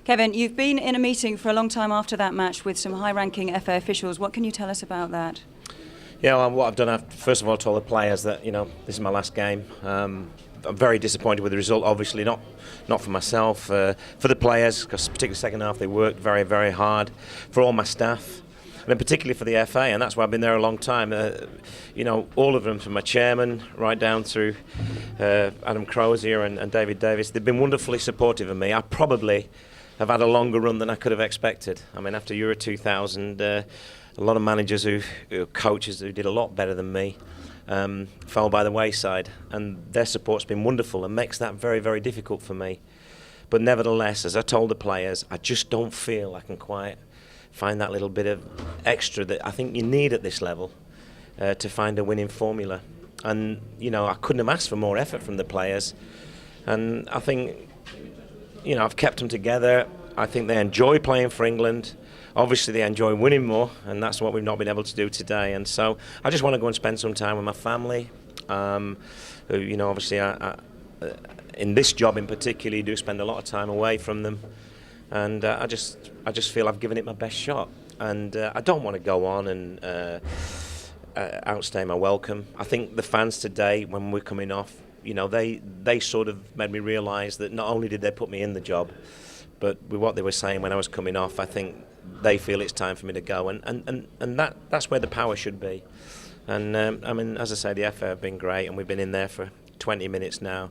Kevin, you've been in a meeting for a long time after that match with some high-ranking FA officials. What can you tell us about that? Yeah, well, what I've done, I've first of all told the players that this is my last game. I'm very disappointed with the result. Obviously, not for myself, for the players, because particularly second half they worked very, very hard. For all my staff, and particularly for the FA, and that's why I've been there a long time. All of them, from my chairman right down through Adam Crozier and David Davis, they've been wonderfully supportive of me. I probably have had a longer run than I could have expected. I mean, after Euro 2000, a lot of managers coaches who did a lot better than me fell by the wayside, and their support's been wonderful and makes that very, very difficult for me. But nevertheless, as I told the players, I just don't feel I can quite find that little bit of extra that I think you need at this level to find a winning formula. And I couldn't have asked for more effort from the players, and I think I've kept them together. I think they enjoy playing for England. Obviously, they enjoy winning more, and that's what we've not been able to do today. And so I just want to go and spend some time with my family. Obviously, I in this job in particular, you do spend a lot of time away from them. And I just feel I've given it my best shot. And I don't want to go on and outstay my welcome. I think the fans today, when we're coming off, they sort of made me realise that not only did they put me in the job, but with what they were saying when I was coming off, I think they feel it's time for me to go, and that's where the power should be. And as I say, the FA have been great, and we've been in there for 20 minutes now.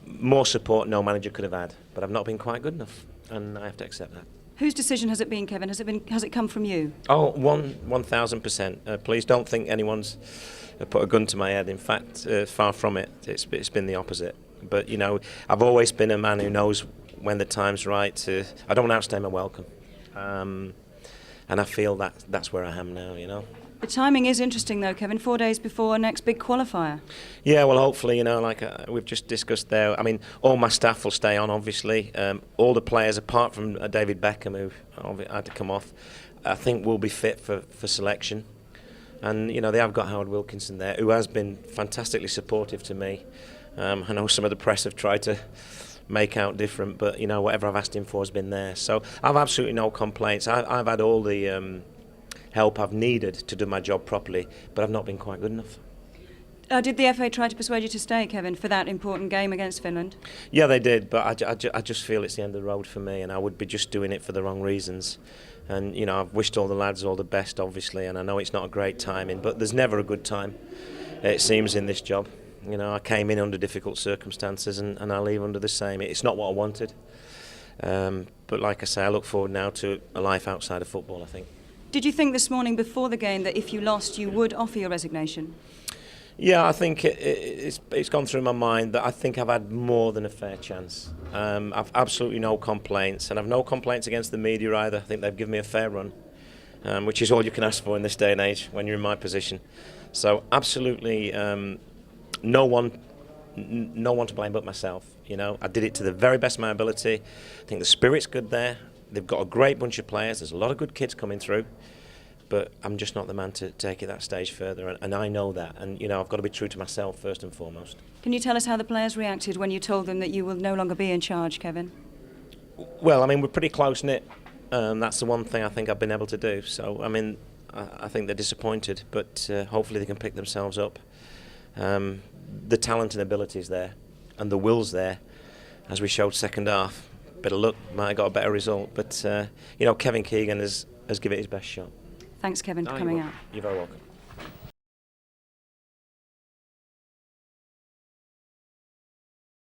More support no manager could have had, but I've not been quite good enough, and I have to accept that. Whose decision has it been, Kevin? Has it come from you? Oh, 1,000%. Please don't think anyone's put a gun to my head. In fact, far from it. It's been the opposite. But I've always been a man who knows when the time's right. I don't want to outstay my welcome, and I feel that's where I am now. The timing is interesting, though, Kevin. 4 days before our next big qualifier. Yeah, well, hopefully, like we've just discussed there. I mean, all my staff will stay on, obviously. All the players, apart from David Beckham, who had to come off, I think will be fit for selection. And, they have got Howard Wilkinson there, who has been fantastically supportive to me. I know some of the press have tried to make out different, but, whatever I've asked him for has been there. So I've absolutely no complaints. I've had all the help I've needed to do my job properly, but I've not been quite good enough. Did the FA try to persuade you to stay, Kevin, for that important game against Finland? Yeah, they did, but I just feel it's the end of the road for me, and I would be just doing it for the wrong reasons. And, I've wished all the lads all the best, obviously, and I know it's not a great timing, but there's never a good time, it seems, in this job. I came in under difficult circumstances, and I leave under the same. It's not what I wanted. But like I say, I look forward now to a life outside of football, I think. Did you think this morning before the game that if you lost you would offer your resignation? Yeah, I think it's gone through my mind that I think I've had more than a fair chance. I've absolutely no complaints, and I've no complaints against the media either. I think they've given me a fair run, which is all you can ask for in this day and age when you're in my position. So absolutely no one to blame but myself. I did it to the very best of my ability. I think the spirit's good there. They've got a great bunch of players. There's a lot of good kids coming through, but I'm just not the man to take it that stage further, and I know that. And I've got to be true to myself first and foremost. Can you tell us how the players reacted when you told them that you will no longer be in charge, Kevin? Well, we're pretty close knit. That's the one thing I think I've been able to do. So I think they're disappointed, but hopefully they can pick themselves up. The talent and ability is there, and the will's there, as we showed second half. Bit of luck, might have got a better result, but Kevin Keegan has given it his best shot. Thanks, Kevin, for coming out. You're very welcome.